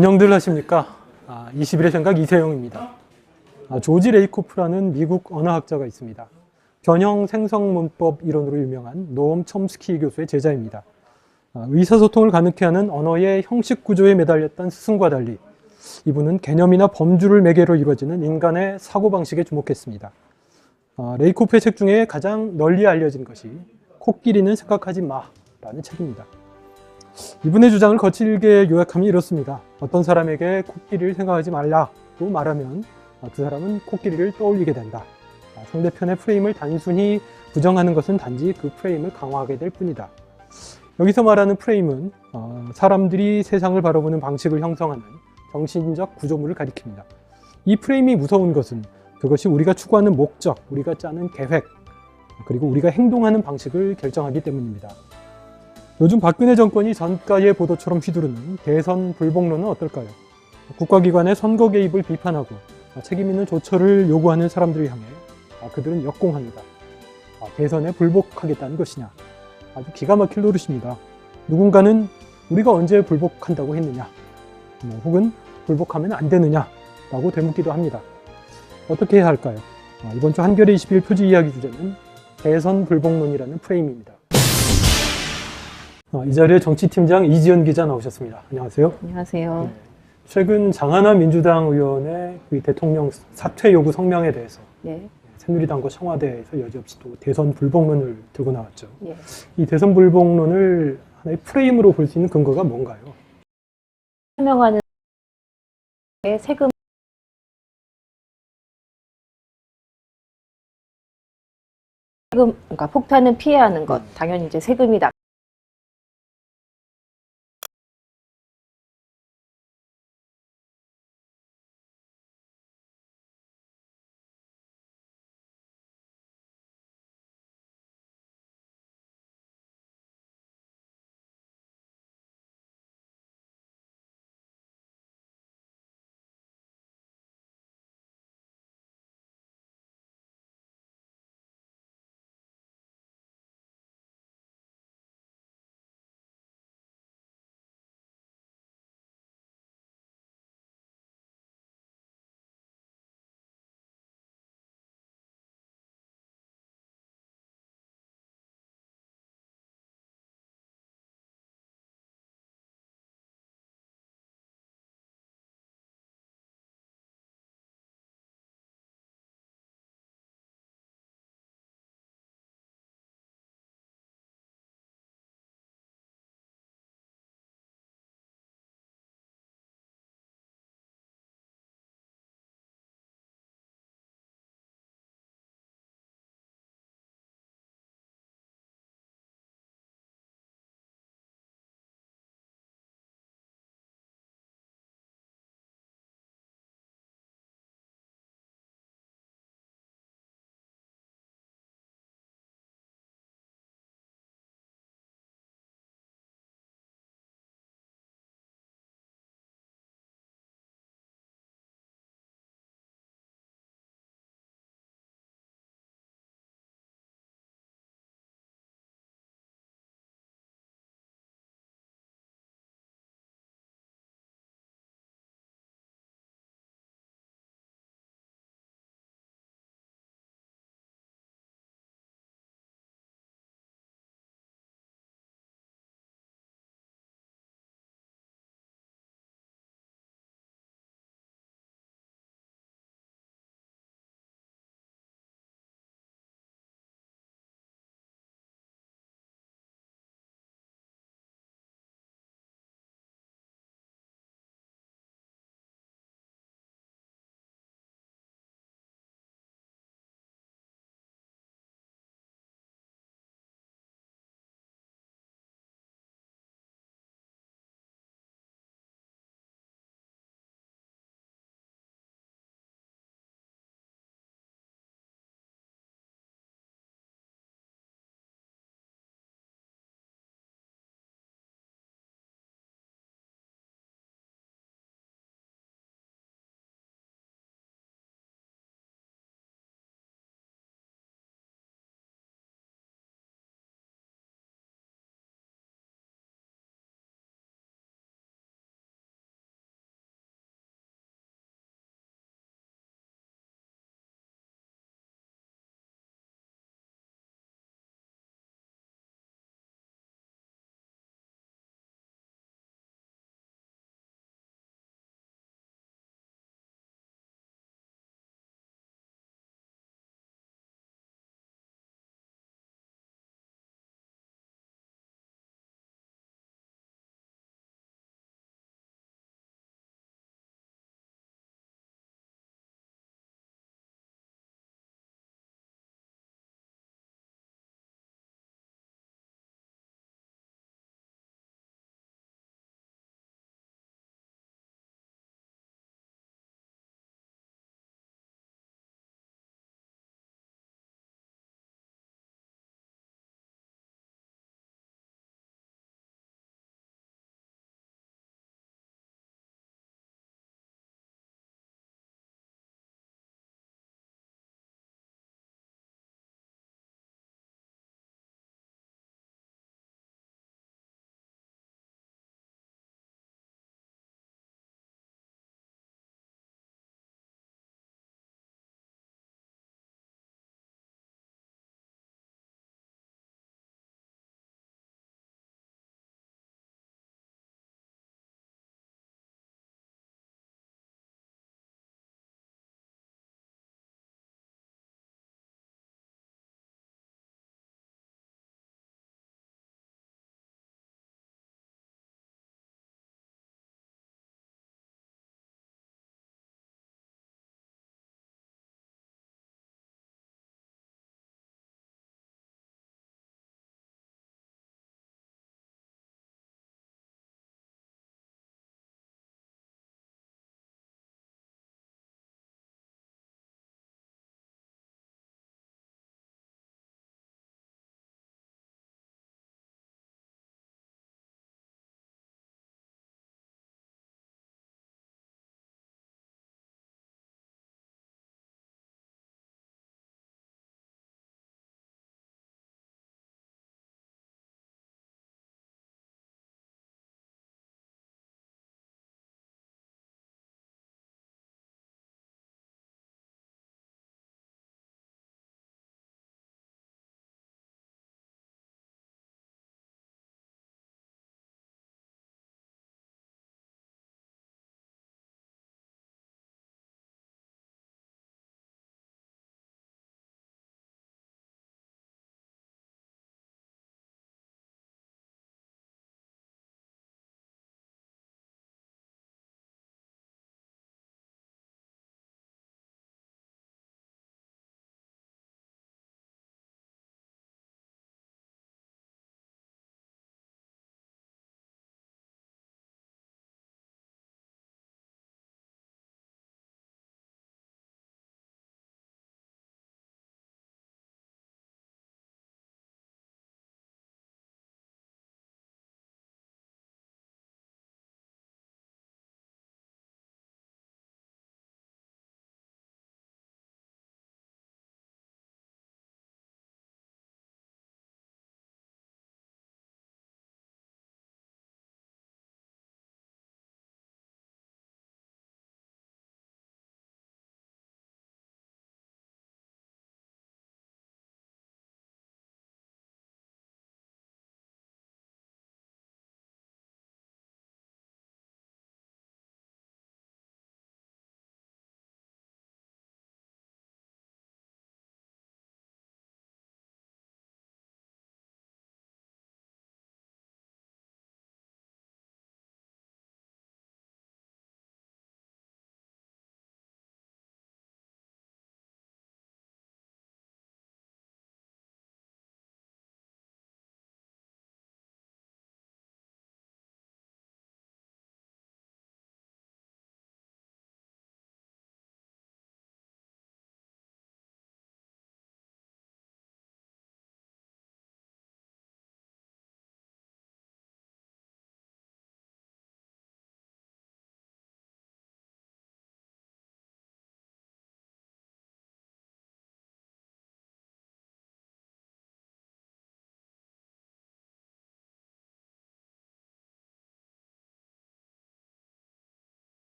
안녕들 하십니까? 21의 생각 이세용입니다. 조지 레이코프라는 미국 언어학자가 있습니다. 변형 생성문법 이론으로 유명한 노엄 촘스키 교수의 제자입니다. 의사소통을 가능케 하는 언어의 형식 구조에 매달렸던 스승과 달리 이분은 개념이나 범주를 매개로 이루어지는 인간의 사고방식에 주목했습니다. 레이코프의 책 중에 가장 널리 알려진 것이 코끼리는 생각하지 마라는 책입니다. 이분의 주장을 거칠게 요약하면 이렇습니다. 어떤 사람에게 코끼리를 생각하지 말라고 말하면 그 사람은 코끼리를 떠올리게 된다. 상대편의 프레임을 단순히 부정하는 것은 단지 그 프레임을 강화하게 될 뿐이다. 여기서 말하는 프레임은 사람들이 세상을 바라보는 방식을 형성하는 정신적 구조물을 가리킵니다. 이 프레임이 무서운 것은 그것이 우리가 추구하는 목적, 우리가 짜는 계획, 그리고 우리가 행동하는 방식을 결정하기 때문입니다. 요즘 박근혜 정권이 전가의 보도처럼 휘두르는 대선 불복론은 어떨까요? 국가기관의 선거 개입을 비판하고 책임 있는 조처를 요구하는 사람들을 향해 그들은 역공합니다. 대선에 불복하겠다는 것이냐? 아주 기가 막힐 노릇입니다. 누군가는 우리가 언제 불복한다고 했느냐? 혹은 불복하면 안 되느냐라고 되묻기도 합니다. 어떻게 해야 할까요? 이번 주 한겨레 21 표지 이야기 주제는 대선 불복론이라는 프레임입니다. 이 자리에 정치팀장 이지연 기자 나오셨습니다. 안녕하세요. 안녕하세요. 네. 최근 장하나 민주당 의원의 그 대통령 사퇴 요구 성명에 대해서 새누리당과 청와대에서 여지없이 또 대선 불복론을 들고 나왔죠. 이 대선 불복론을 하나의 프레임으로 볼 수 있는 근거가 뭔가요? 설명하는 세금 그러니까 폭탄은 피해야 하는 것, 당연히 이제 세금이